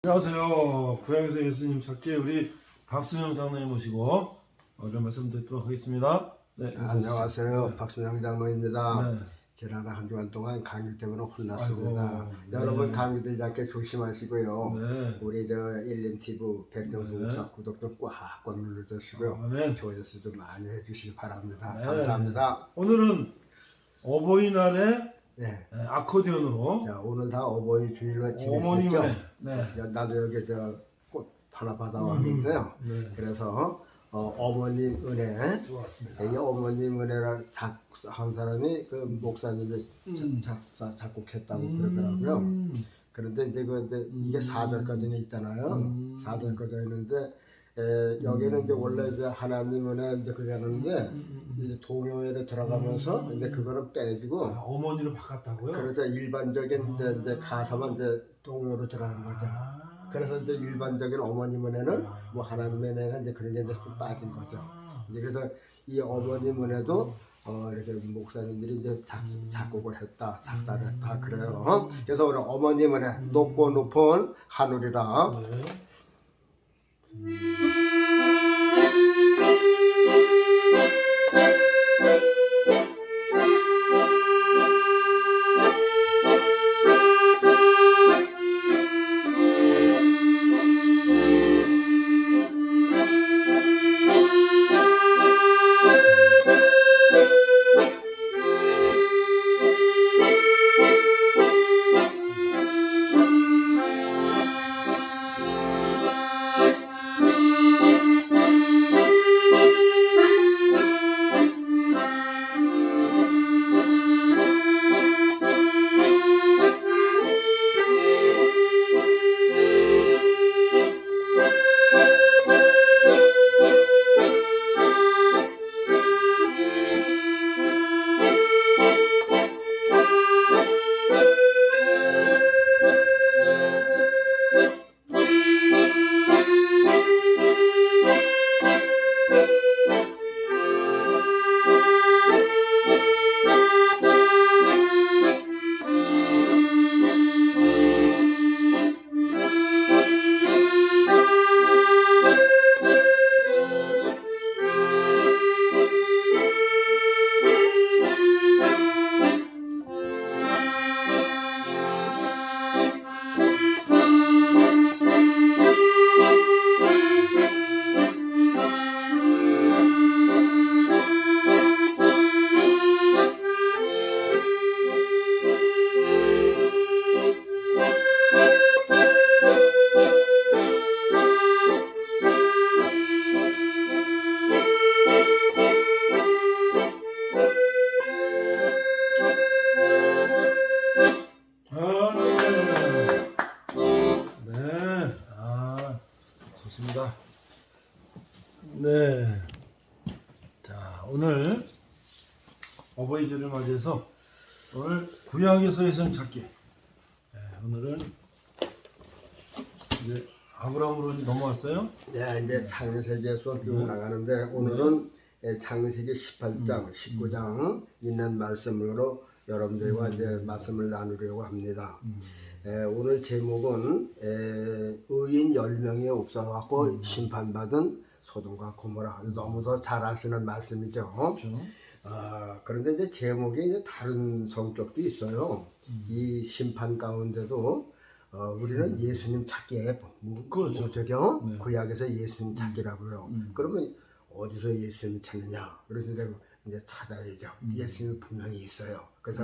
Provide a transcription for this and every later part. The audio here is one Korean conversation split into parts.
안녕하세요. 구약에서 예수님 찾기 우리 박순영 장로님 모시고 오늘 말씀 듣도록 하겠습니다. 네, 안녕하세요. 네. 박순영 장로입니다. 네. 지난 한 주간 동안 감기 때문에 혼났습니다. 아이고, 여러분 네. 감기 들지 않게 조심하시고요. 네. 우리 일림TV 백정수 네. 목사 구독 좀 꽉꽉 눌러주시고요. 아멘. 조회수도 많이 해주시기 바랍니다. 네. 감사합니다. 오늘은 어버이날에 네. 아코디언으로 자, 오늘 다 어버이 주일로 지내시죠? 어머님의 네. 나도 여기 꽃 하나 받아왔는데요. 네. 그래서 어머님 은혜 좋았습니다. 이 어머님 은혜라 한 사람이 그 목사님이 작곡했다고 그러더라고요. 그런데 이제 이게 4절까지는 있잖아요. 4절까지 있는데 여기는 이제 원래 이제 하나님 은혜 이제 그게 하는데 이제 동요에 들어가면서 이제 그거는 빼주고 어머니를 바꿨다고요? 그래서 일반적인 이제 가사만 이제 동요로 들어가는 거죠. 그래서 이제 일반적인 어머님 은혜는 뭐 하나님의 은혜가 이제 그런 게 이제 좀 빠진 거죠. 이제 그래서 이 어머님 은혜도 이렇게 목사님들이 이제 작곡을 했다, 작사를 했다 그래요. 그래서 오늘 어머님 은혜 높고 높은 하늘이라. 네. 좋습니다. 네. 자, 오늘 어버이절을 맞이해서 오늘 구약에서 예수님 찾기. 네, 오늘은 이제 아브라함으로 넘어왔어요. 네, 이제 창세기에서 쭉 나가는데 오늘은 창세기 18장, 19장 있는 말씀으로 여러분들과 이제 말씀을 나누려고 합니다. 오늘 제목은 의인 10명이 없어갖고 심판받은 소돔과 고모라. 너무도 잘 아시는 말씀이죠. 그렇죠. 그런데 이제 제목이 이제 다른 성격도 있어요. 이 심판 가운데도 우리는 예수님 찾기에 그렇죠. 목적이요. 네. 구약에서 예수님 찾기라고요. 그러면 어디서 예수님 찾느냐? 그래서 이제 찾아야죠. 예수님 분명히 있어요. 그래서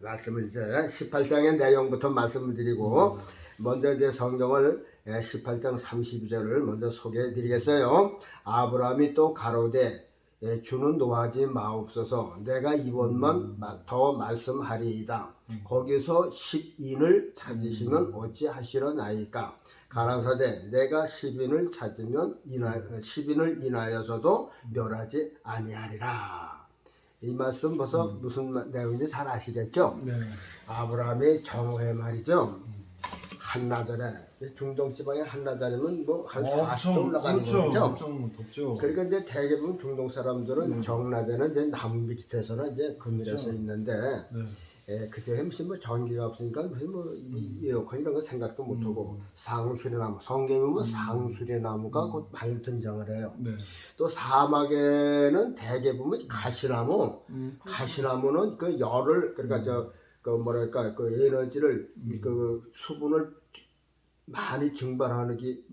말씀을 이제 18장의 내용부터 말씀을 드리고 먼저 이제 성경을 18장 32절을 먼저 소개해 드리겠어요. 아브라함이 또 가로되 주는 노하지 마옵소서. 내가 이번만 더 말씀하리이다. 거기서 10인을 찾으시면 어찌하시려나이까. 가라사대 내가 10인을 찾으면 10인을 인하여서도 멸하지 아니하리라. 이 말씀 벌써 무슨 내용인지 잘 아시겠죠? 네. 아브라함의 정오의 말이죠. 한나절에 중동 지방의 한나절이면 뭐 한 40도 올라가는 거죠. 엄청 덥죠. 그러니까 이제 대부분 중동 사람들은 정나절은 이제 나무 밑에서나 이제 그늘에서 있는데 그때 무슨 뭐 전기가 없으니까 무슨 뭐 에어컨 이런 거 생각도 못하고 상수리나무 성경에 보면 상수리나무가 곧 많이 등장을 해요. 네. 또 사막에는 대개 보면 가시나무, 가시나무는 그 열을 그러니까 그 뭐랄까 그 에너지를 그 수분을 많이 증발하기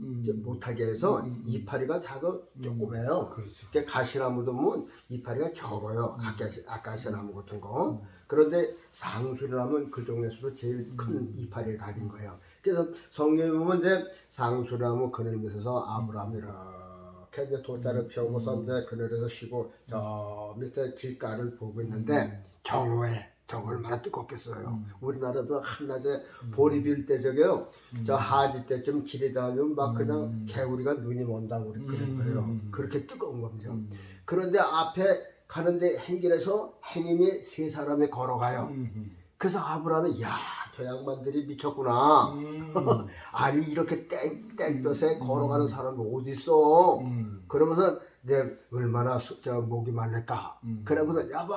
못하게 해서 이파리가 작아 조그매요. 그렇죠. 그러니까 가시나무도 보면 이파리가 적어요. 아카시나무 같은 거. 그런데 상수리나무는 그 중에서도 제일 큰 이파리를 가진 거예요. 그래서 성경에 보면 이제 상수리나무 그늘 밑에서 아브라함이 이렇게 이제 돗자를 펴고서 이제 그늘에서 쉬고 저 밑에 길가를 보고 있는데 정오에 저 얼마나 뜨겁겠어요. 우리나라도 한낮에 보리 빌 때 저게요. 저 하지 때쯤 길이 다니면 막 그냥 개구리가 눈이 먼다고 그런 거예요. 그렇게 뜨거운 거죠. 그런데 앞에 가는데 행길에서 행인이 세 사람이 걸어가요. 그래서 아브라함이 야, 저 양반들이 미쳤구나. 아니 이렇게 땡볕에 걸어가는 사람이 어디 있어? 그러면서 이제 얼마나 저 목이 말랐까. 그러고서 여보,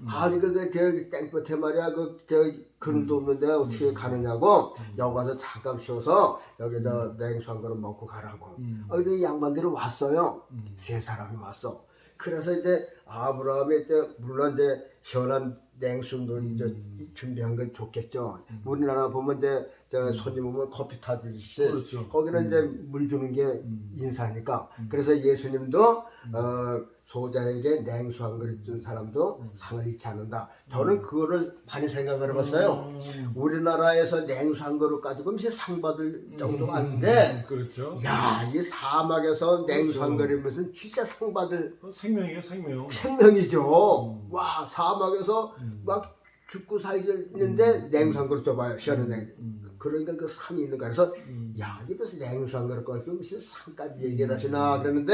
아니 그 저기 땡볕에 말이야 저 그늘도 없는데 어떻게 가느냐고 여기 가서 잠깐 쉬어서 여기 저 냉수 한 그릇 먹고 가라고. 근데 양반들이 왔어요. 세 사람이 왔어. 그래서 이제 아브라함이 이제 물론 이제 시원한 냉수도 이제 준비한 건 좋겠죠. 우리나라 보면 이제 저 손님 오면 커피 타주듯이 그렇죠. 거기는 이제 물 주는 게 인사니까. 그래서 예수님도 소자에게 냉수 한 그릇 준 사람도 상을 잃지 않는다. 저는 그거를 많이 생각을 해봤어요. 우리나라에서 냉수 한 그릇 가지고 이제 상 받을 정도가 아닌데, 그렇죠. 야, 이 사막에서 냉수 한 그릇이면 진짜 상 받을 생명이에요, 생명. 생명이죠. 와, 사막에서 막 죽고 살기 있는데 냉수 한 그릇 줘봐요. 시원한 냉수. 그러니까 그 상이 있는 거야. 그래서 야, 이게 무슨 냉수 한 그릇 가지고 무슨 상까지 얘기하시나 그랬는데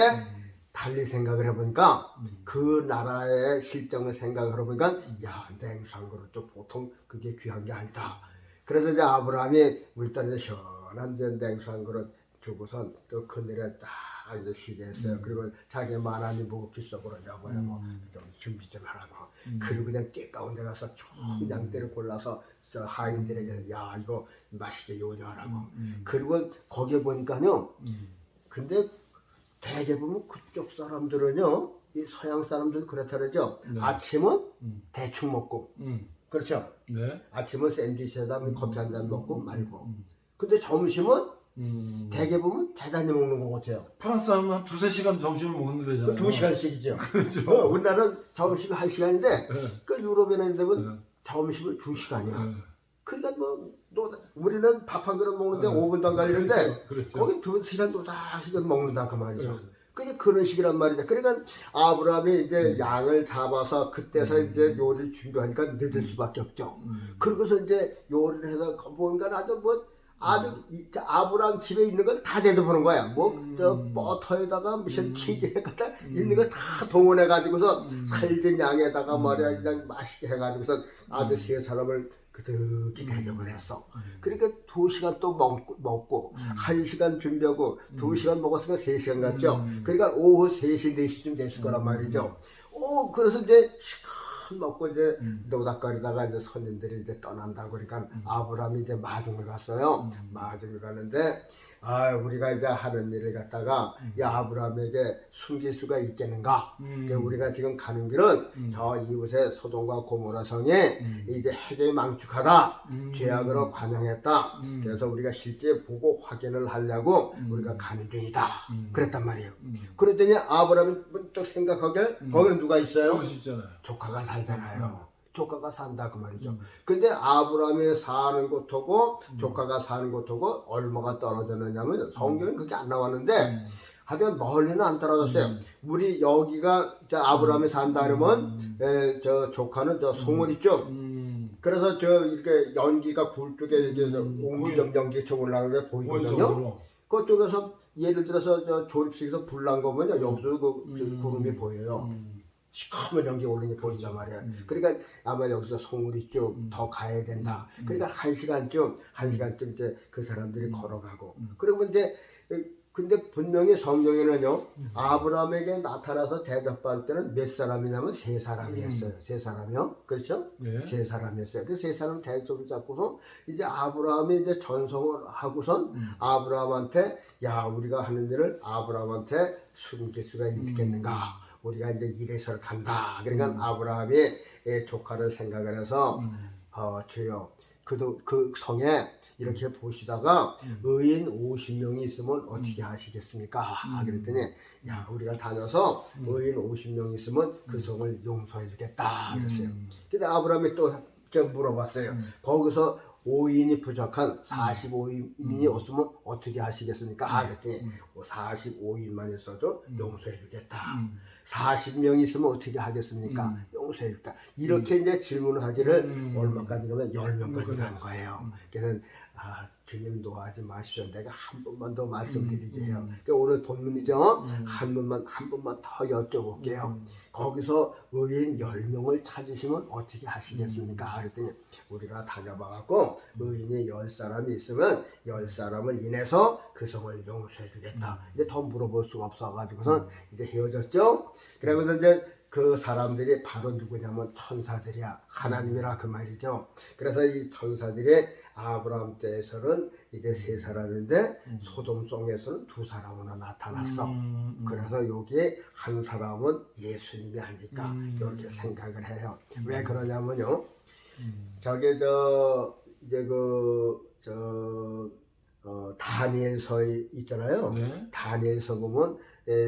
달리 생각을 해보니까 그 나라의 실정을 생각을 해보니까 야, 냉수 한 그릇도 보통 그게 귀한 게 아니다. 그래서 이제 아브라함이 일단 이제 시원한 이제 냉수 한 그릇 주고선 또 그늘에 딱 이제 쉬게 했어요. 그리고 자기 만화니 보고 귓속으로냐고 좀 준비 좀 하라고. 그리고 그냥 떼 가운데 가서 좋은 양떼를 골라서 저 하인들에게 야 이거 맛있게 요리하라고. 그리고 거기에 보니까요. 근데 대개 보면 그쪽 사람들은요, 이 서양 사람들은 그렇다 그러죠. 네. 아침은 대충 먹고, 그렇죠. 네. 아침은 샌드위치에다 커피 한 잔 먹고 말고. 근데 점심은 대개 보면 대단히 먹는 것 같아요. 프랑스 하면 한 2-3시간 점심을 먹는 데잖아요. 2시간씩이죠. 그렇죠. 우리나라는 점심이 1시간인데, 네. 그 유럽에는 되면 점심을 2시간이야. 네. 그러니까 우리는 밥 한 그릇 먹는데 5분도 안 걸리는데, 그렇죠. 거기 2시간 또다시간 먹는다 그 말이죠. 네. 그게 그런 식이란 말이죠. 그러니까 아브라함이 이제 양을 잡아서 그때서 이제 요리를 준비하니까 늦을 수밖에 없죠. 그러고서 이제 요리를 해서 보니까 아주 아브라함 집에 있는 건 다 대접하는 거야. 저 버터에다가 무슨 치즈 해가다 있는 거 다 동원해 가지고서 살진 양에다가 말이야 그냥 맛있게 해가지고서 아주 세 사람을 그득히 대접을 했어. 그러니까 2시간 또 먹고 1시간 준비하고 2시간 먹었으니까 3시간 갔죠. 그러니까 오후 3시, 4시쯤 됐을 거란 말이죠. 그래서 이제 시간 먹고 이제 노닥거리다가 이제 손님들이 이제 떠난다고 그러니까 아브라함이 이제 마중을 갔어요. 마중을 가는데 우리가 이제 하는 일을 갖다가 이 아브라함에게 숨길 수가 있겠는가? 우리가 지금 가는 길은 저 이웃의 소돔과 고모라 성에 이제 핵이 망축하다, 죄악으로 관영했다. 그래서 우리가 실제 보고 확인을 하려고 우리가 가는 중이다. 그랬단 말이에요. 그랬더니 아브라함이 문득 생각하게 거기는 누가 있어요? 그러시잖아요. 조카가 살잖아요. 조카가 산다 그 말이죠. 근데 아브라함이 사는 곳하고 조카가 사는 곳하고 얼마가 떨어졌느냐면 성경에 그게 안 나왔는데 하여튼 멀리는 안 떨어졌어요. 우리 여기가 아브라함이 산다 그러면 저 조카는 저 송을 있죠. 그래서 저 이렇게 연기가 굴 쪽에 옹기점 연기처럼 올라가는 게 보이거든요. 그쪽에서 예를 들어서 저 조립식에서 불 난 거 보면 여기서 그 구름이 보여요. 시커먼 연기 오르는 게 보인단 말이야. 그러니까 아마 여기서 송울이 좀 더 가야 된다. 그러니까 1시간쯤 이제 그 사람들이 걸어가고. 그리고 이제 근데 분명히 성경에는요, 아브라함에게 나타나서 대접받을 때는 몇 사람이냐면 세 사람이었어요. 세 사람이요. 그렇죠? 네. 세 사람이었어요. 그 세 사람 대접을 잡고서 이제 아브라함이 이제 전성을 하고선 아브라함한테 야, 우리가 하는 일을 아브라함한테 숨길 수가 있겠는가? 우리가 이제 이래서 간다. 그러니까 아브라함이 조카를 생각을 해서 주여 그 성에 이렇게 보시다가 의인 50명이 있으면 어떻게 하시겠습니까? 그랬더니 야, 우리가 다녀서 의인 50명 있으면 그 성을 용서해 주겠다 그랬어요. 근데 아브라함이 또 물어봤어요. 거기서 5인이 부족한 45인이 없으면 어떻게 하시겠습니까? 그랬더니 45인만 있어도 용서해 주겠다. 40명 있으면 어떻게 하겠습니까? 용서해 주겠다. 이렇게 이제 질문을 하기를 얼마까지 가면 10명까지 간 거예요. 그래서 주님 노하지 마십시오. 내가 한 번만 더 말씀드리게요. 그러니까 오늘 본문이죠. 한 번만 더 여쭤볼게요. 거기서 의인 10명을 찾으시면 어떻게 하시겠습니까? 그랬더니 우리가 다녀봐갖고 의인이 10사람이 있으면 10사람을 인해서 그 성을 용서해 주겠다. 이제 더 물어볼 수가 없어가지고선 이제 헤어졌죠. 그러면서 이제 그 사람들이 바로 누구냐면 천사들이야. 하나님이라 그 말이죠. 그래서 이 천사들이 아브라함 때에서는 이제 세 사람인데 소돔성에서는 두 사람으로 나타났어. 그래서 여기에 한 사람은 예수님이 아닐까 이렇게 생각을 해요. 왜 그러냐면요. 저게 이제 다니엘서 있잖아요. 네. 다니엘서 보면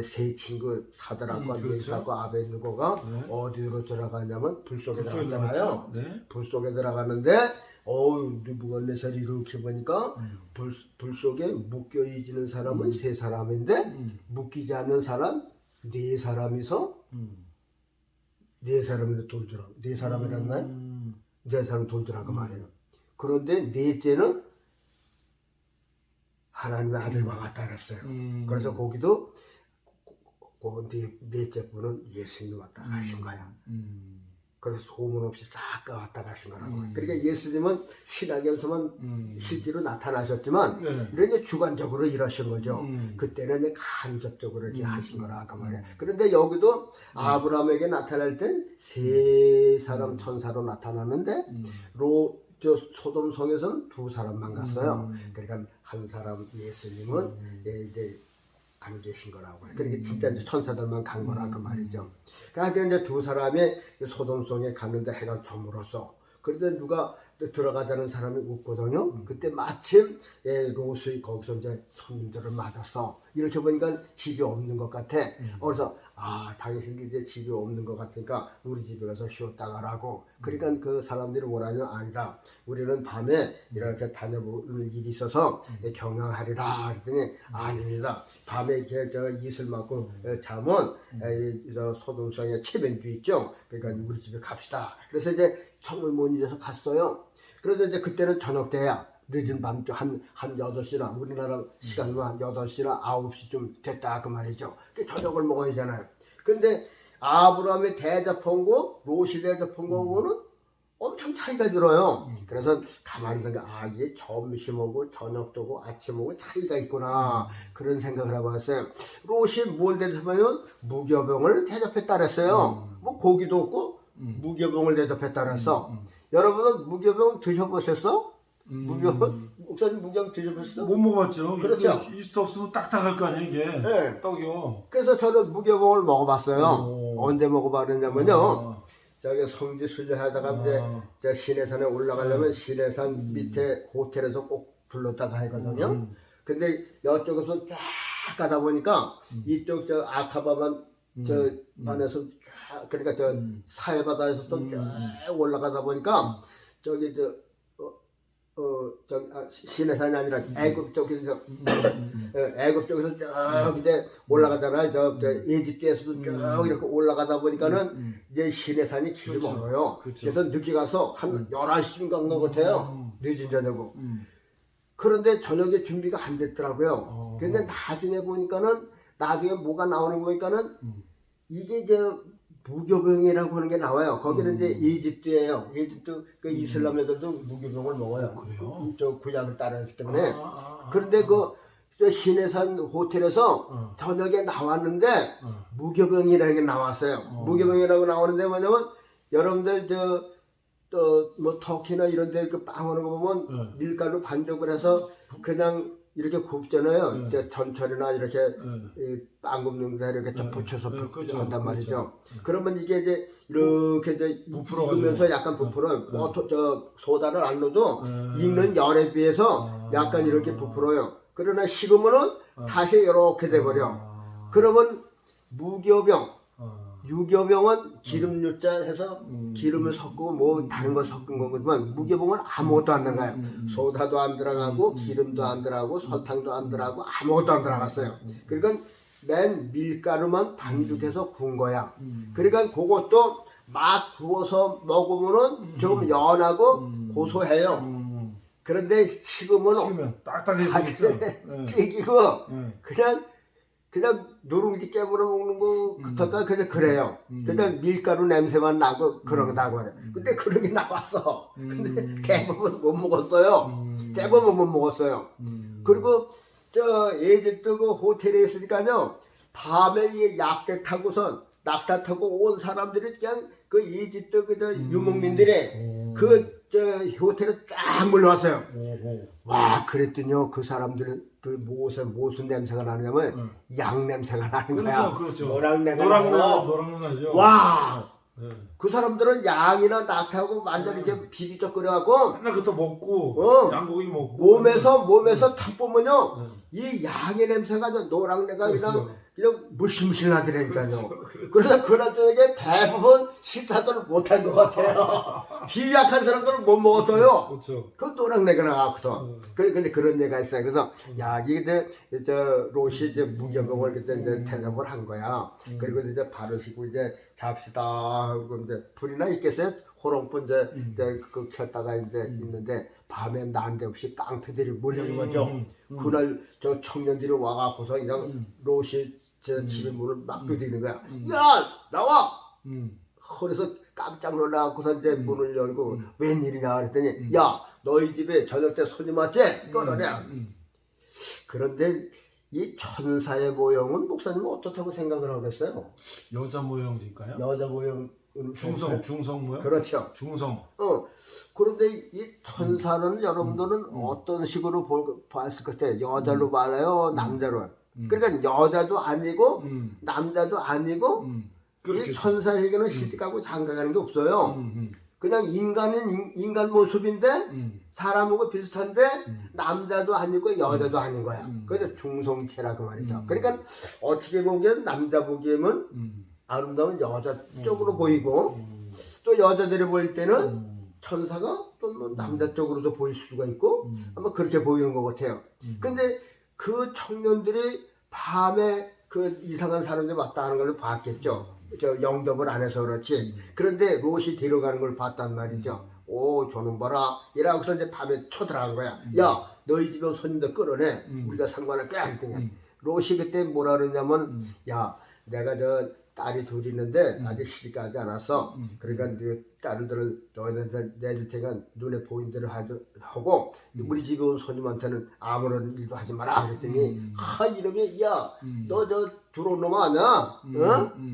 세 친구 사드락과 그렇죠. 메삭과 아벳느고가 네. 어디로 들어가냐면 불 속에 불 속에 들어갔잖아요. 들어갔죠? 네. 불 속에 들어가는데 느부갓네살이 이렇게 보니까 불 속에 묶여 있는 사람은 세 사람인데 묶이지 않는 사람 네 사람이서 네 사람이 돌더라. 네 사람이랬나요? 네 사람 돌더라 그 말이에요. 그런데 넷째는 하나님의 아들과 같다 그랬어요. 그래서 거기도 넷째 분은 예수님이 왔다 가신 거야. 그래서 소문 없이 싹 왔다 가신 거라고. 그러니까 예수님은 신약에서만 실제로 나타나셨지만 네. 이런 이제 주관적으로 일하신 거죠. 그때는 이제 간접적으로 이렇게 하신 거라 그 말이야. 그런데 여기도 아브라함에게 나타날 때 세 사람 천사로 나타나는데 소돔성에서는 두 사람만 갔어요. 그러니까 한 사람 예수님은 이제 안 계신 거라고. 그러니까 진짜 이제 천사들만 간 거라 그 말이죠. 그러니까 이제 두 사람이 소돔성에 갔는데 해가 저물었어. 그런데 누가 들어가자는 사람이 없거든요. 그때 마침 롯이 거기서 이제 손님들을 맞았어. 이렇게 보니까 집이 없는 것 같아. 그래서 당신이 이제 집이 없는 것 같으니까 우리 집에 가서 쉬었다 가라고. 그러니까 그 사람들이 뭐라냐 아니다. 우리는 밤에 이렇게 다녀볼 일이 있어서 경영하리라. 그랬더니 아닙니다. 밤에 이렇게 이슬 맞고 자면 소돔성에 체면도 있죠. 그러니까 우리 집에 갑시다. 그래서 이제 청을 못 잊어서 갔어요. 그래서 이제 그때는 저녁 때야. 늦은 밤 한 8시나 우리나라 시간으로 한 8시나 9시쯤 됐다 그 말이죠. 그 저녁을 먹어야 하잖아요. 근데 아브라함이 대접한 거, 롯이 대접한 거는 엄청 차이가 들어요. 그래서 가만히 생각, 이게 점심하고 저녁도고 아침하고 차이가 있구나. 그런 생각을 해봤어요. 롯이 뭘 대접하냐면 무교병을 대접했다 그랬어요. 뭐 고기도 없고 무교병을 대접했다 그랬어. 여러분은 무교병 드셔보셨어? 무교병? 목사님 무교병 드셔보셨어? 못 먹었죠. 그렇죠. 이스트 없으면 딱딱할 거 아니에요 이게. 네. 떡이요. 그래서 저는 무교병을 먹어봤어요. 오. 언제 먹어봤느냐면요. 저기 성지 순례하다가 이제 신해산에 올라가려면 신해산 밑에 호텔에서 꼭 들렀다가 하거든요. 근데 이쪽에서 쫙 가다 보니까 이쪽 저 아카바만 저 반에서 쫙 그러니까 저 사해바다에서 좀 쫙 올라가다 보니까 저기 신해산이 아니라 애굽 쪽에서 애굽 쪽에서 쭉 이제 올라가잖아요. 저 이집트에서도 쭉 이렇게 올라가다 보니까는 이제 신해산이 길이 그렇죠. 멀어요. 그렇죠. 그래서 늦게 가서 한 11시쯤 간 것 같아요. 늦은 저녁고. 그런데 저녁에 준비가 안 됐더라고요. 근데 나중에 보니까는 나중에 뭐가 나오는 거 보니까는 이게 이제 무교병이라고 하는 게 나와요. 거기는 이제 이집트예요. 이집트 그 이슬람 애들도 무교병을 먹어요. 그래요? 저 구약을 따르기 때문에. 그런데 그 저 신해산 호텔에서 저녁에 나왔는데 무교병이라는 게 나왔어요. 무교병이라고 나오는데 뭐냐면 여러분들 또 뭐 터키나 이런 데 그 빵 오는 거 보면 밀가루 반죽을 해서 그냥 이렇게 굽잖아요. 저 전철이나 이렇게 이 빵 굽는 데 이렇게 좀 붙여서 그렇죠. 한단 말이죠. 그렇죠. 그러면 이게 이제 이렇게 이제 익으면서 약간 부풀어요. 뭐 저 소다를 안 넣어도 익는 열에 비해서 약간 이렇게 부풀어요. 그러나 식으면은 다시 이렇게 돼버려. 그러면 무교병 유교병은 기름 유자 해서 기름을 섞고 뭐 다른 거 섞은 거지만 무교병은 아무것도 안 들어가요. 소다도 안 들어가고 기름도 안 들어가고 설탕도 안 들어가고 아무것도 안 들어갔어요. 그러니까 맨 밀가루만 반죽해서 구운 거야. 그러니까 그것도 막 구워서 먹으면은 좀 연하고 고소해요. 그런데 식으면 딱딱해지겠죠. 찌기고 그냥 누룽지 깨물어 먹는 거 같다가 그냥 그래요. 그냥 밀가루 냄새만 나고 그런다고 그래. 근데 그런 게 나왔어. 근데 대부분 못 먹었어요. 대부분 못 먹었어요. 그리고 저 에집트 그 호텔에 있으니까요. 밤에 이 약대 타고선 낙타 타고 온 사람들이 그냥 그 이집트 그 유목민들이 그 저 호텔에 쫙 몰려왔어요. 와 그랬더니요 그 사람들은 그 무슨 냄새가 나냐면 양 냄새가 나는 거야. 그렇죠. 노랑내가 노랑나죠. 와. 그 사람들은 양이나 낙타하고 완전히 이렇게 비비적 끓여갖고 맨날 그것도 먹고 양고기 먹고 몸에서 탁 보면요 이 양의 냄새가 노랑내가 그냥 무실무실 나더라니까요. 그래서 그날 저녁에 대부분 식사들을 못한 것 같아요. 비 약한 사람들은 못 먹었어요. 그렇죠. 그 노랑내가 나가고서. 근데 그런 얘기가 있어요. 그래서 야 이게 저 롯이 이제 무교병을 그때 이제 대접을 한 거야. 그리고 이제 바르시고 이제 잡시다 하고 이제 불이나 있겠어요. 호롱불 이제 그 켰다가 이제 있는데 밤에 난데없이 깡패들이 몰려온 거죠. 그날 저 청년들이 와갖고서 그냥 롯이 제 집에 문을 막 두드리는 거야. 야 나와. 그래서 깜짝 놀라갖고서 이제 문을 열고 웬일이냐 그랬더니 야 너희 집에 저녁 때 손님 왔지? 꺼내냐. 그런데 이 천사의 모형은 목사님은 어떻다고 생각을 하겠어요? 여자 모형일까요? 여자 모형 중성 모형? 그렇죠. 중성. 그런데 이 천사는 여러분들은 어떤 식으로 봤을 것 같아요? 여자로 봐요, 남자로? 그러니까 여자도 아니고 남자도 아니고 이 천사에게는 시집가고 장가가는 게 없어요. 그냥 인간은 인간 모습인데 사람하고 비슷한데 남자도 아니고 여자도 아닌 거야. 그래서 중성체라 그 말이죠. 그러니까 어떻게 보기엔 남자 보기에는 아름다운 여자 쪽으로 보이고 또 여자들이 보일 때는 천사가 또 뭐 남자 쪽으로도 보일 수가 있고 아마 그렇게 보이는 것 같아요. 근데 그 청년들이 밤에 그 이상한 사람들이 왔다 하는 걸 봤겠죠. 저 영접을 안 해서 그렇지. 그런데 롯이 데려가는 걸 봤단 말이죠. 오 저놈 봐라 이라고서 이제 밤에 쳐들어간 거야. 야 너희 집에 손님들 끌어내. 우리가 상관할게 했더니 롯이 그때 뭐라 그러냐면 야 내가 저 딸이 둘이 있는데 아직 시집가지 않았어. 그러니까 네 딸들을 너희한테 내줄 테니까 눈에 보이는 대로 하고 우리 집에 온 손님한테는 아무런 일도 하지 마라 그랬더니 이러면 야 너 저 들어온 놈 아냐?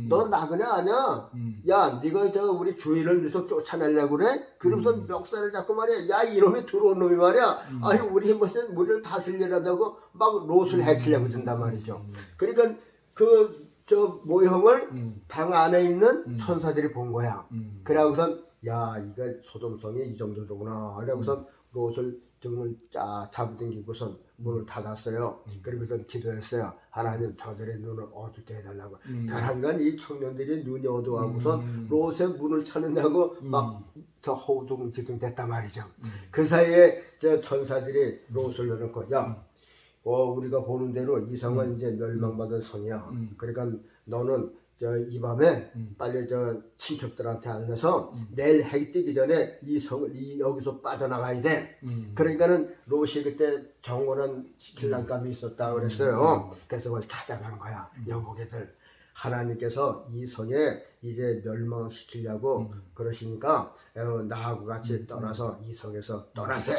너 나그네 아냐? 야 네가 저 우리 주인을 위해서 쫓아내려고 그래? 그러면서 멱살을 잡고 말이야. 야 이놈이 들어온 놈이 말이야. 아니 우리 무슨 우리를 다스리려고 막 롯을 해치려고 든단 말이죠. 그러니까 저 모형을 방 안에 있는 천사들이 본 거야. 그러고선 야 이거 소돔성이 이 정도구나. 그러고선 롯을 등을 잡아당기고선 문을 닫았어요. 그리고선 기도했어요. 하나님 저들의 눈을 어둡게 해달라고. 벼랑간 이 청년들이 눈이 어두워하고선 롯의 문을 찾느냐고 막 저 허우둥지둥 됐단 말이죠. 그 사이에 저 천사들이 롯을 넣어놓고 야 우리가 보는 대로 이 성은 이제 멸망받은 성이야. 그러니까 너는 이 밤에 빨리 저 친척들한테 알려서 내일 해가 뜨기 전에 이 성을 여기서 빠져나가야 돼. 그러니까는 롯이 그때 정원한 신랑감이 있었다 그랬어요. 그래서 그걸 찾아간 거야. 여보게들 하나님께서 이 성에 이제 멸망시키려고 그러시니까 나하고 같이 떠나서 이 성에서 떠나세요.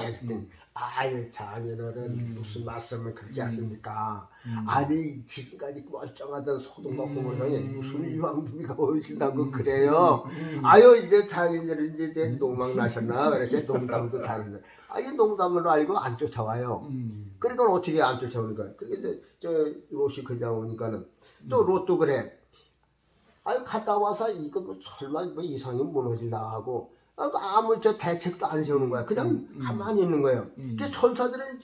아유 장인어른 무슨 말씀을 그렇게 하십니까? 아니 지금까지 멀쩡하던 소돔과 고모성에 무슨 유황비가 오신다고 그래요? 아유 이제 장인어른 이제 농막 나셨나? 그래서 농담도 잘하세요. 아이 농담으로 알고 안 쫓아와요. 그러니까 어떻게 안 쫓아오는 거야? 그게 이제 저 롯이 그냥 오니까는 또 롯도 그래. 아유 갔다 와서 이거 뭐 설마 뭐 이성이 무너질라 하고. 아무 저 대책도 안 세우는 거야. 그냥 가만히 있는 거예요. 그 천사들은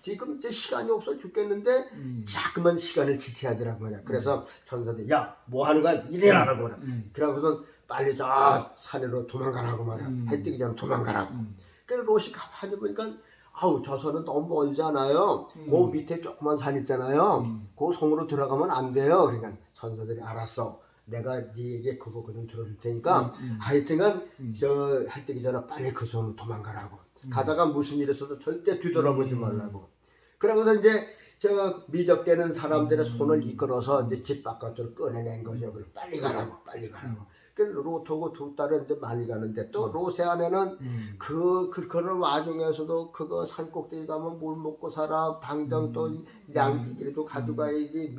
지금 이제 시간이 없어 죽겠는데 자꾸만 시간을 지체해야 되란 말이야. 그래서 천사들이 야 뭐 하는 거야? 일해라라고 말이야. 그러고서 빨리 저 산으로 도망가라고 말이야. 해 뜨기 전에 도망가라고. 그래서 롯이 가만히 보니까 아우 저 산은 너무 멀잖아요. 그 밑에 조그만 산 있잖아요. 그 성으로 들어가면 안 돼요. 그러니까 천사들이 알았어. 내가 네에게 그 부분 좀 들어줄 테니까 하여튼간 저 해 뜨기 전에 빨리 그 섬으로 도망가라고. 가다가 무슨 일 있어도 절대 뒤돌아보지 말라고. 그러고서 이제 저 미적대는 사람들의 손을 이끌어서 이제 집 바깥으로 꺼내낸 거죠. 그래 빨리 가라고, 빨리 가라고. 그 롯하고 두 딸은 이제 많이 가는데 또 롯의 아내는 그런 와중에서도 그거 산꼭대기 가면 물 먹고 살아. 당장 또 양지기라도 가져가야지.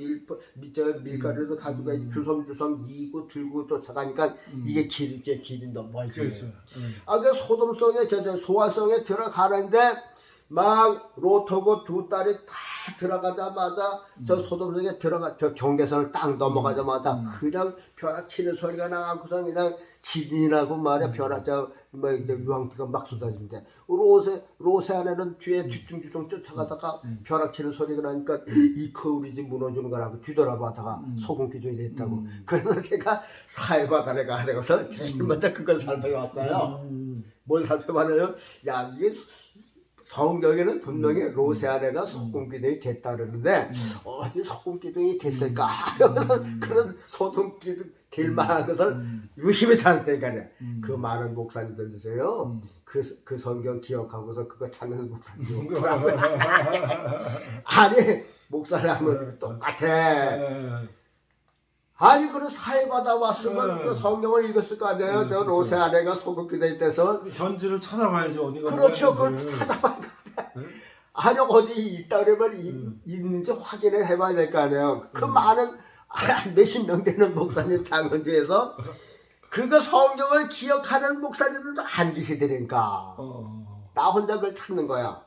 밀가루도 가져가야지. 주섬주섬 이고 들고 쫓아가니까 이게 길이 너무 멀지. 그 소돔성에 저 소아성에 들어가는데 막 롯하고 두 딸이 다 들어가자마자 저 소돔성에 저 경계선을 딱 넘어가자마자 그냥 벼락치는 소리가 나고서 그냥 지진이 나고 말이야. 벼락 뭐 이제 유황비가 막 쏟아지는데 롯의 아내는 뒤에 뒤뚱뒤뚱 쫓아가다가 벼락치는 소리가 나니까 이 거울이 지금 무너지는 거라고 뒤돌아보다가 소금 기둥이 됐다고. 그래서 제가 사해바다에 가서 제일 먼저 그걸 살펴봤어요. 뭘 살펴봤냐면 야 이게 성경에는 분명히 롯의 아내가 소금기둥이 됐다 그러는데 어디 소금기둥이 됐을까? 그런 소금기둥 될 만한 것을 유심히 찾았다니까요. 그 많은 목사님들 주세요. 그 성경 기억하고서 그거 찾는 목사님 없더라고요. 아니 목사님은 똑같아. 아니 그런 사회받아 왔으면 그 성경을 읽었을 거 아니에요. 저 롯의 아내가 소금기둥이 돼서 현지를 찾아봐야죠. 어디가 그렇죠. 그걸 찾아봐야 돼. 아니 어디 있다 그러면 있는지 확인을 해봐야 될 거 아니에요. 그 많은 몇십 명 되는 목사님 장원 중에서 그거 성경을 기억하는 목사님들도 안 계시더니까 나 혼자 그걸 찾는 거야.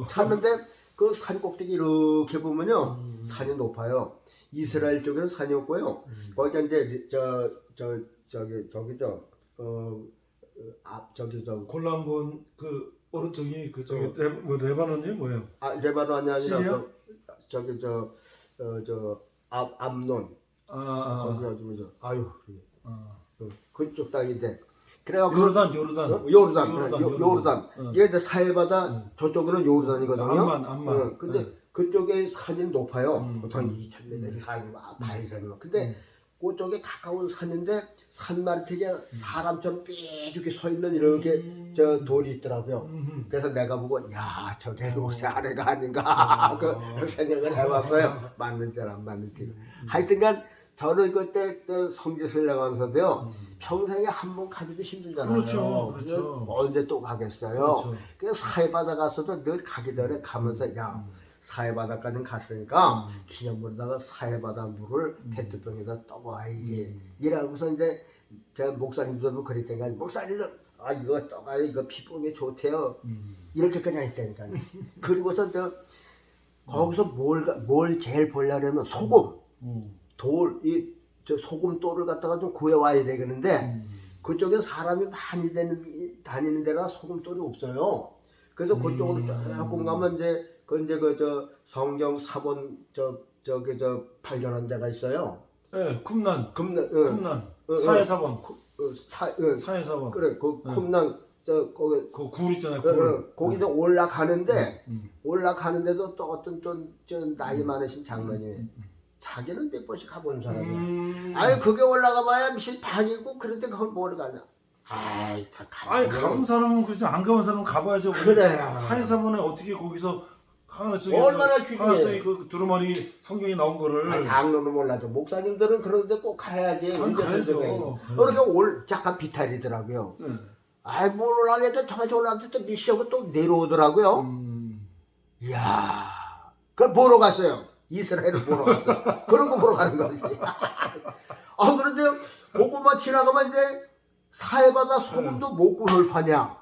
찾는데 그 산 꼭대기 이렇게 보면요 산이 높아요. 이스라엘 쪽에는 산이 없고요. 거기가 이제 저기 골란본 그 오른쪽이 그쪽에 레바논이 뭐예요? 레바논이 아니라 시리아? 저기 암논 거기가 좀 아유 그쪽 땅인데 그래갖고 요르단 이게 이제 사해바다 저쪽으로는 요르단이거든요. 암만. 근데 그쪽에 산이 높아요. 보통 2,000m이 하고 바위산이 막. 근데 그쪽에 가까운 산인데 산만택에 사람처럼 삐죽이 서 있는 이렇게 저 돌이 있더라고요. 그래서 내가 보고 야 저게 롯의 아내가 아닌가 그 생각을 해봤어요. 맞는지 안 맞는지. 하여튼간 저는 그때 성지순례 나가면서도요 평생에 한 번 가기도 힘들잖아요. 그렇죠. 언제 또 가겠어요. 그렇죠. 그래서 사해바다 가서도 늘 가기 전에 가면서 야 사해바다까지 갔으니까 기념물에다가 사해바다 물을 페트병에다 떠와야지. 이라고서 이제 제 목사님들도 그랬다니까 목사님들 이거 떠가요. 이거 피부에 좋대요. 이렇게 그냥 했다니까요. 그리고서 거기서 뭘 제일 보려면 소금 저 소금 돌을 갖다가 좀 구해와야 되겠는데 그쪽에 사람이 많이 다니는 데라 소금 돌이 없어요. 그래서 그쪽으로 조금 가면 이제 저 성경 사본 저기 발견한 데가 있어요. 네, 쿰난. 사해사본. 사해사본. 그래, 그 쿰난 거기 그 굴 있잖아요. 거기 좀 올라가는데 올라가는데도 또 어떤 좀 나이 많으신 장로님이 자기는 몇 번씩 가본 사람이야. 아유 그게 올라가봐야 실판이고 그런데 그걸 뭐로 가냐? 참 가본 사람은 그렇죠. 안 가본 사람은 가봐야죠. 그래요. 사해사본에 어떻게 거기서 얼마나 귀중해. 그 두루마리 성경이 나온 거를. 장로는 몰라도 목사님들은 그런데 꼭 가야지. 가야죠. 그러니까 잠깐 비탈이더라고요. 아이 뭘 올라가는데 저만 올라가는데 또 미시하고 또 내려오더라고요. 이야, 그걸 보러 갔어요. 이스라엘을 보러 갔어요. 그런 거 보러 가는 거지. 아, 그런데 그것만 지나가면 이제 사해바다 소금도 못 구할 파냐.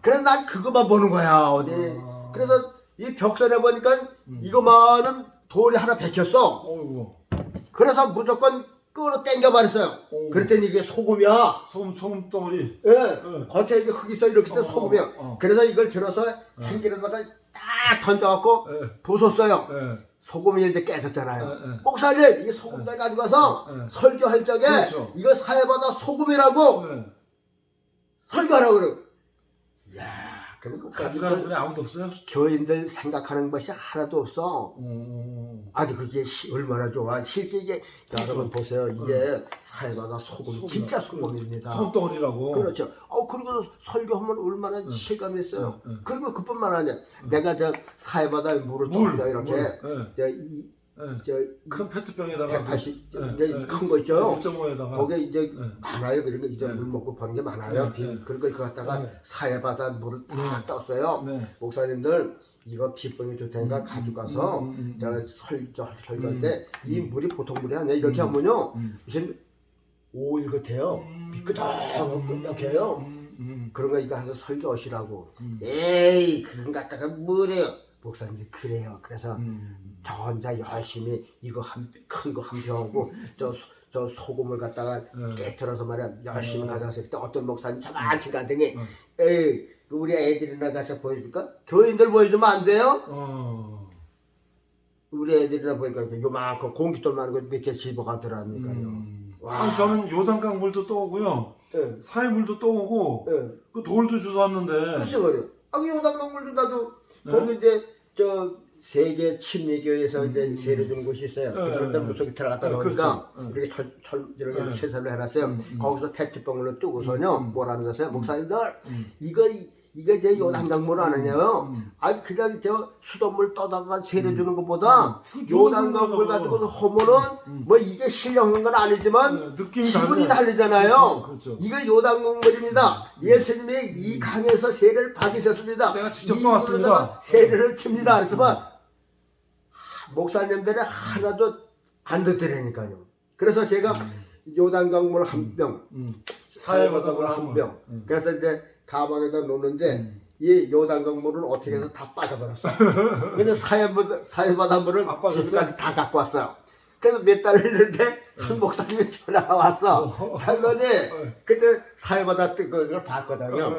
그래서 난 그것만 보는 거야, 어디. 그래서 이 벽선에 보니까 이거만은 돌이 하나 박혔어. 그래서 무조건 끌어 당겨 버렸어요. 그랬더니 이게 소금이야. 소금 덩어리. 예. 겉에 이게 흙이 있어 이렇게 해서 소금이야. 그래서 이걸 들어서 햇길에다가 딱 던져갖고 부쉈어요. 소금이 이제 깨졌잖아요. 목사님, 이 소금 다 가지고 가서 설교할 적에 그렇죠. 이거 사해바다 소금이라고 설교하라고 그래요. 이야, 그리고 가져가는 분이 아무도 없어요? 교인들 생각하는 것이 하나도 없어. 아주 그게 얼마나 좋아. 실제 이게 여러분 보세요. 이게 사해바다 소금, 진짜 소금입니다. 소금덩어리라고. 그렇죠. 그리고 설교하면 얼마나 실감이 있어요. 그리고 그뿐만 아니라 내가 저 사해바다 물을 떠서 이렇게 큰 페트병에다가 180 큰 거 있죠. 1.5에다가 거기에 이제 많아요. 그러니까 이제 물 먹고 파는 게 많아요. 그리고 그거 갖다가 사해바다 물을 다 떴어요. 목사님들 이거 피병이 좋다니까 가져가서 저 설교할 때 이 물이 보통 물이 아니야. 이렇게 하면요 무슨 오일 같아요. 미끄덕미끄덕해요. 그런 거 이거 해서 설교하시라고. 에이 그건 갖다가 뭐래요. 목사님들 그래요. 그래서 저 혼자 열심히 이거 큰 거 한 병하고 저 소금을 갖다가 깨트려서 말이야 열심히 가져와서 그때 어떤 목사님 저만치 가더니 에이 우리 애들이 나가서 보여줄까? 교인들 보여주면 안 돼요? 우리 애들이나 보니까 요만큼 공깃돌만 거 몇 개 집어가더라니까요. 아니, 저는 요단강 물도 떠오고요. 사해 물도 떠오고 그 돌도 주워왔는데. 글쎄 말이야. 요단강물도 나도 거기 이제 저 세계 침례교회에서 이제 세례 준 곳이 있어요. 그 사람들 물속에 들어갔다 나오니까 이렇게 이렇게 쇠설로 해놨어요. 거기서 페트병으로 뜨고서요 뭐라는 거세요? 목사님들 이거 제 요단강물 안 하냐요? 아니 그냥 저 수돗물 떠다가 세례 주는 것보다 요단강물 가지고서 하면은 뭐 이게 신령한 건 아니지만 기분이 다르잖아요. 그렇죠. 이거 요단강물입니다. 예수님이 이 강에서 세례를 받으셨습니다. 내가 직접 떠왔습니다. 세례를 칩니다. 그래서 막 목사님들이 하나도 안 듣더라니까요. 그래서 제가 요단강물 한 병, 사해바다물 한 병. 그래서 이제 가방에다 놓는데 이 요단강물을 어떻게 해서 다 빠져버렸어. 근데 사해바다물을 집까지 다 갖고 왔어요. 그래서 몇 달을 했는데 한 목사님이 전화가 왔어. 장로님 그때 사해바다 뜬 걸 봤거든요.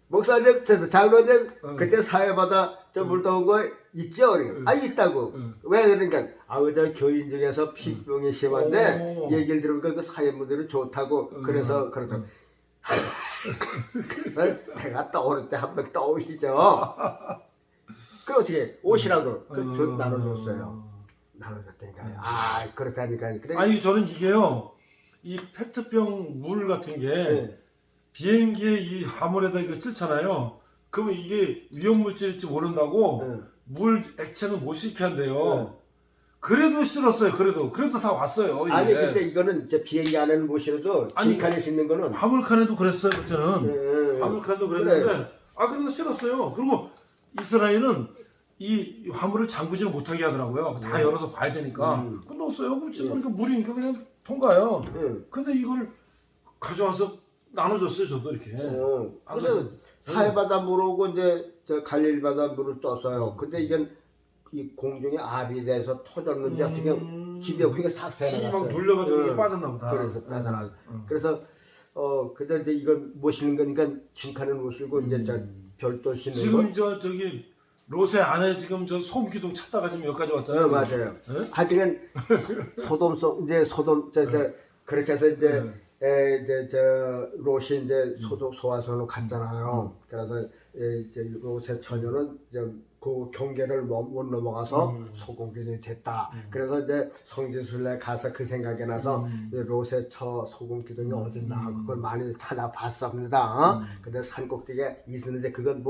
목사님, 장로님 그때 사해바다 저 물 떠온 거 있죠? 있다고. 왜 그러니까 저 교인 중에서 피병이 심한데 얘기를 들으니까 그 사해물들이 좋다고 그래서 그러다. 그래서 내가 떠오를 때 한 번 떠오시죠. 그 어떻게 오시라고 나눠줬어요. 나눠줬다니까요. 그렇다니까요. 그래. 아니 저는 이게요 이 페트병 물 같은 게 비행기에 이 화물에다 이거 찔잖아요. 그러면 이게 위험물질일지 모른다고 물 액체는 못 싣게 한대요. 그래도 싫었어요. 그래도 다 왔어요. 이게. 아니 근데 이거는 이제 비행기 안에는 못 실어도 빈칸에 싣는 거는 화물칸에도 그랬어요. 그때는 화물칸도 그랬는데 그래. 그래도 싫었어요. 그리고 이스라엘은 이 화물을 잠그지를 못하게 하더라고요. 다 열어서 봐야 되니까. 넣었어요. 그럼 그러니까 물이니까 그냥 통과요. 근데 이걸 가져와서 나눠줬어요. 저도 이렇게. 그래서 사해바다 물하고 이제 저 갈릴바다 물을 떴어요. 근데 이게 이 공중에 압이 돼서 터졌는지 어떻게 집에 보니까 다 새나갔어요. 막 눌려가지고 이게 빠졌나 보다. 그래서 빠져나. 그래서 그저 이제 이걸 모시는 거니까 짐칸을 못 쓰고 이제 저 별도 싣는 지금 저기 로세 안에 지금 저 소금 기둥 찾다가 지금 여기까지 왔잖아요. 맞아요. 하여튼 소돔 그렇게 해서 이제 저 롯이 이제 소화선으로 갔잖아요. 그래서 이제 롯의 처녀는 이제 그 경계를 못 넘어가서 소금기둥이 됐다. 그래서 이제 성지순례 가서 그 생각이 나서 롯의 소금기둥이 어딨나 그걸 많이 찾아봤습니다. 근데 산꼭대기에 있었는데 그건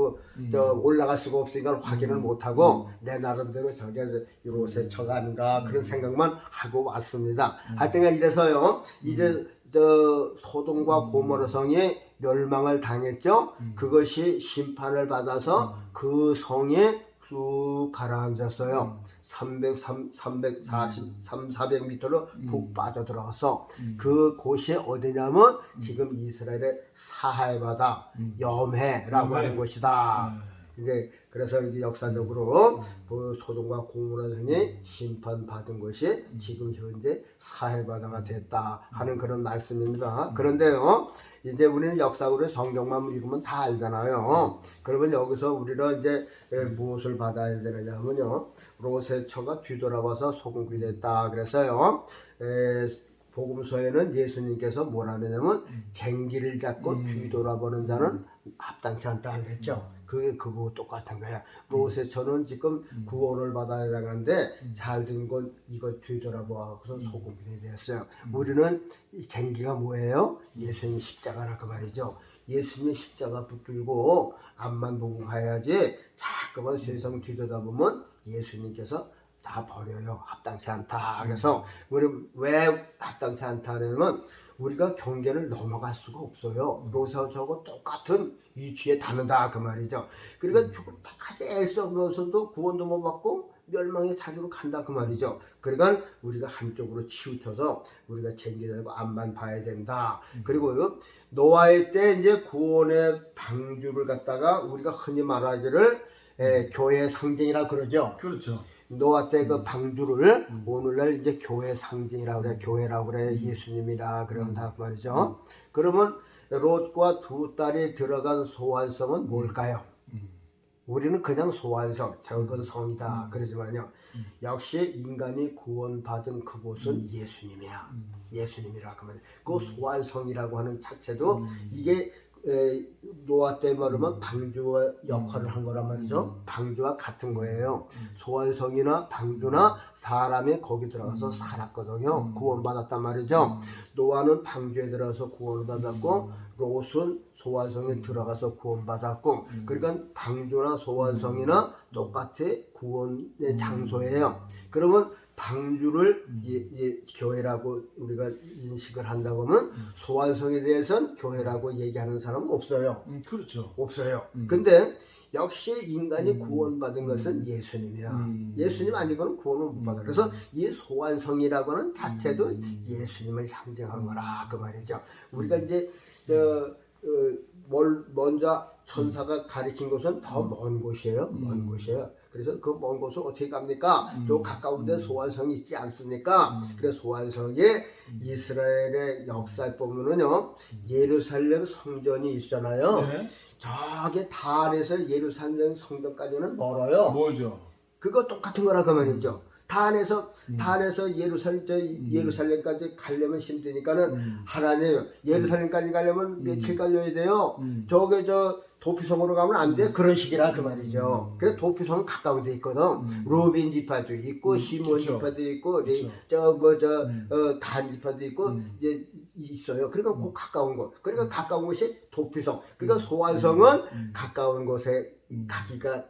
저 올라갈 수가 없으니까 확인을 못하고 내 나름대로 저게 롯의 처가 아닌가 그런 생각만 하고 왔습니다. 하여튼 이래서요 이제 저 소돔과 고모라 성이 멸망을 당했죠. 그것이 심판을 받아서 그 성에 쭉 가라앉았어요. 400m로 푹 빠져 들어가서 그 곳이 어디냐면 지금 이스라엘의 사하의 바다 염해라고 하는 곳이다. 이제 그래서 이게 역사적으로 그 소돔과 고모라 성이 심판받은 것이 지금 현재 사해 바다가 됐다 하는 그런 말씀입니다. 그런데요, 이제 우리는 역사적으로 성경만 읽으면 다 알잖아요. 그러면 여기서 우리는 이제 무엇을 받아야 되느냐면요, 롯의 뒤돌아봐서 소금이 됐다. 그래서요, 복음서에는 예수님께서 뭐라 하느냐면 쟁기를 잡고 뒤돌아보는 자는 합당치 않다 그랬죠. 그게 그거 똑같은 거야. 롯의 처는 지금 구원을 받아야 하는데 잘된 건 이거 뒤돌아보아서 소금이 되었어요. 우리는 이 쟁기가 뭐예요? 예수님 십자가라 그 말이죠. 예수님의 십자가 붙들고 앞만 보고 가야지 자꾸만 세상 뒤돌아보면 예수님께서 다 버려요. 합당치 않다. 그래서 우리 왜 합당치 않다냐면 우리가 경계를 넘어갈 수가 없어요. 롯하고 똑같은 위치에 다는다 그 말이죠. 그러니까 죽을 때까지 애써서도 구원도 못 받고 멸망의 자주로 간다 그 말이죠. 그러니까 우리가 한쪽으로 치우쳐서 우리가 쟁기되고 앞만 봐야 된다. 그리고 노아의 때 이제 구원의 방주를 갖다가 우리가 흔히 말하기를 교회의 상징이라 그러죠. 그렇죠. 노아 때 그 방주를 오늘날 이제 교회 상징이라고 그래, 교회라고 그래, 예수님이라 그런다 그 말이죠. 그러면 롯과 두 딸이 들어간 소환성은 뭘까요? 우리는 그냥 소환성, 적은 성이다 그러지만요, 역시 인간이 구원받은 그곳은 예수님이야. 예수님이라 그 말이야. 그 소환성이라고 하는 자체도 이게 노아 때 말하면 방주와 역할을 한 거란 말이죠. 방주와 같은 거예요. 소환성이나 방주나 사람이 거기 들어가서 살았거든요. 구원받았단 말이죠. 노아는 방주에 들어가서 구원을 받았고 롯은 소환성에 들어가서 구원받았고, 그러니까 방주나 소환성이나 똑같이 구원의 장소예요. 그러면 방주를 교회라고 우리가 인식을 한다고 하면 소환성에 대해서는 교회라고 얘기하는 사람은 없어요. 그렇죠. 없어요. 근데 역시 인간이 구원받은 것은 예수님이야. 예수님 아니고는 구원을 못 받아. 그래서 이 소환성이라고는 자체도 예수님을 상징하는 거라 그 말이죠. 우리가 이제 먼저 천사가 가리킨 곳은 더 먼 곳이에요. 먼 곳이에요. 그래서 그 먼 곳을 어떻게 갑니까? 또 가까운 데 소환성이 있지 않습니까? 그래서 소환성에 이스라엘의 역사에 보면은요, 예루살렘 성전이 있잖아요. 네. 저게 단에서 예루살렘 성전까지는 멀어요. 뭐죠? 그거 똑같은 거라 그 말이죠. 단에서 예루살렘까지 가려면 힘드니까는 하나님 예루살렘까지 가려면 며칠 갈려야 돼요. 저게 도피성으로 가면 안 돼. 그런 식이라 그 말이죠. 그래서 도피성은 가까운 데 있거든. 로빈 지파도 있고 시몬 그쵸. 지파도 있고 그쵸. 단 지파도 있고 이제 있어요. 그러니까 그 가까운 곳. 그러니까 가까운 곳이 도피성. 그러니까 소환성은 가까운 곳에 가기가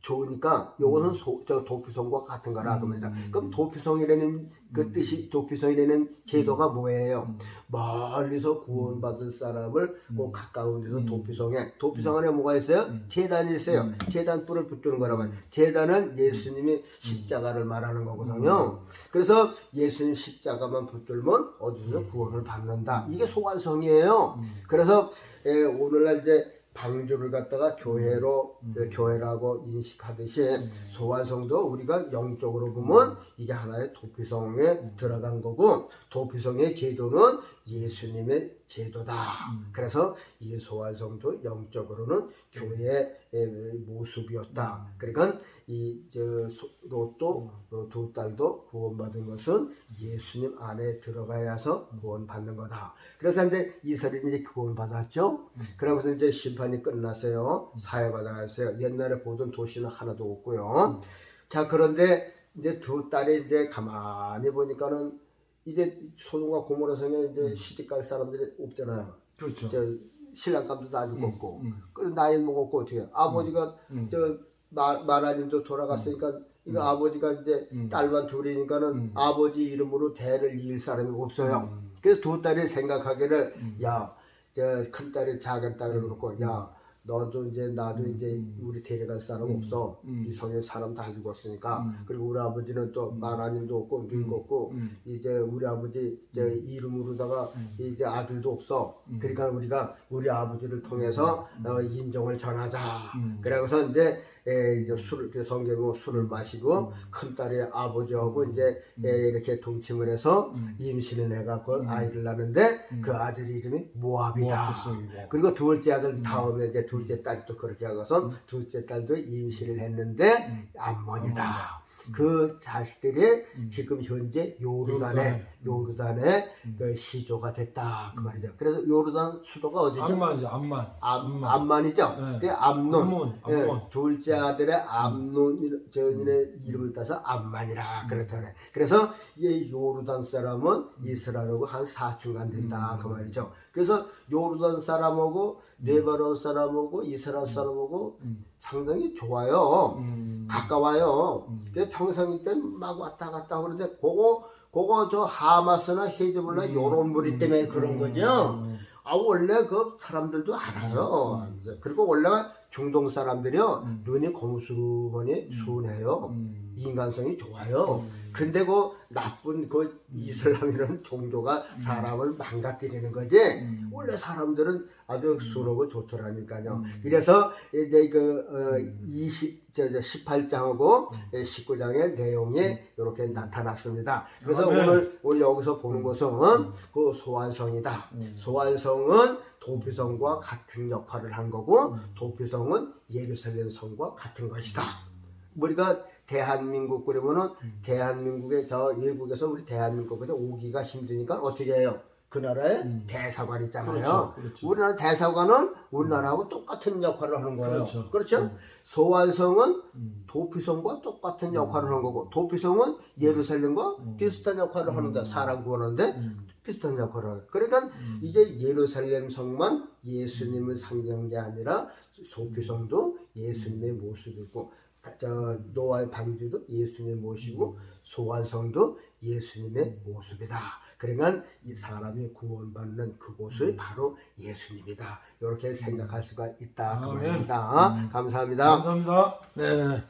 좋으니까 요거는 도피성과 같은 거라 그럽니다. 그럼 도피성이라는 그 뜻이, 도피성이라는 제도가 뭐예요? 멀리서 구원받을 사람을 그 가까운 데서 도피성 안에 뭐가 있어요? 제단이 있어요. 제단 뿔을 붙드는 거라면, 제단은 예수님이 십자가를 말하는 거거든요. 그래서 예수님 십자가만 붙들면 어디서 구원을 받는다. 이게 소환성이에요. 그래서 오늘날 이제 방주를 갖다가 교회라고 인식하듯이 소환성도 우리가 영적으로 보면 이게 하나의 도피성에 들어간 거고, 도피성의 제도는 예수님의 제도다. 그래서 이 소환성도 영적으로는 교회의 모습이었다. 그러니까 롯도 두 딸도 구원받은 것은 예수님 안에 들어가야서 구원받는 거다. 그래서 이제 이스라엘이 이제 구원받았죠. 그러면서 이제 심판이 끝났어요. 사회받아갔어요. 옛날에 보던 도시는 하나도 없고요. 자, 그런데 이제 두 딸이 이제 가만히 보니까는 이제 소돔과 고모라 성에 이제 시집갈 사람들이 없잖아요. 그렇죠. 신랑감도 다 죽었고, 나이 먹었고 어떻게 아버지가 마라님도 돌아갔으니까 이거 아버지가 이제 딸만 둘이니까는 아버지 이름으로 대를 이을 사람이 없어요. 그래서 두 딸이 생각하기를 야, 저 큰 딸이 작은 딸을 그렇고 야, 너도 이제 나도 이제 우리 데려갈 사람 없어. 이 성에 사람 다 죽었으니까. 그리고 우리 아버지는 또 만화님도 없고 늙었고 이제 우리 아버지 이제 이름으로다가 이제 아들도 없어. 그러니까 우리가 우리 아버지를 통해서 인정을 전하자. 그러고서 이제 술을 그 성경으로 술을 마시고 큰 딸의 아버지하고 이제 이렇게 동침을 해서 임신을 해갖고 아이를 낳는데 그 아들 이름이 모압이다. 그리고 둘째 아들 다음에 이제 둘째 딸이 또 그렇게 하고서 둘째 딸도 임신을 했는데 암몬이다. 그 자식들이 지금 현재 요르단에 그 시조가 됐다 그 말이죠. 그래서 요르단 수도가 어디죠? 암만이죠. 암만. 암만이죠. 네. 그 암논. 암몬. 둘째 아들의 암논 저인의 이름을 따서 암만이라 그렇다네. 그래서 이 요르단 사람은 이스라엘하고 한 4층간 된다 그 말이죠. 그래서 요르단 사람하고 레바논 사람하고 이스라엘 사람하고 상당히 좋아요. 가까워요. 그 평생 때 막 왔다 갔다 그러는데 그거 저 하마스나 헤즈볼라 요런 무리 때문에 그런 거죠. 아 원래 그 사람들도 알아요. 그리고 원래가 중동 사람들이요 눈이 검수머니 순해요. 인간성이 좋아요. 근데 그 나쁜 그 이슬람이라는 종교가 사람을 망가뜨리는 거지. 원래 사람들은 아주 순하고 좋더라니까요. 그래서 이제 그 18장하고 19장의 내용이 이렇게 나타났습니다. 그래서 오늘 여기서 보는 것은 그 소환성이다. 소환성은 도피성과 같은 역할을 한 거고 도피성은 예루살렘 성과 같은 것이다. 우리가 대한민국 그러면은 대한민국에 저 외국에서 우리 대한민국에 오기가 힘드니까 어떻게 해요? 그 나라에 대사관 있잖아요. 그렇죠. 우리나라 대사관은 우리나라하고 똑같은 역할을 하는 거예요. 그렇죠? 소환성은 도피성과 똑같은 역할을 하는 거고 도피성은 예루살렘과 비슷한 역할을 하는데 사람 구하는데 비슷한 역할을 해요. 그러니까 이게 예루살렘 성만 예수님을 상징한 게 아니라 도피성도 예수님의 모습이고 저 노아의 방주도 예수님의 모습이고 소환성도 예수님의 모습이다. 그러니까 이 사람이 구원받는 그곳이 바로 예수님이다. 이렇게 생각할 수가 있다. 그 말입니다. 감사합니다. 감사합니다. 네.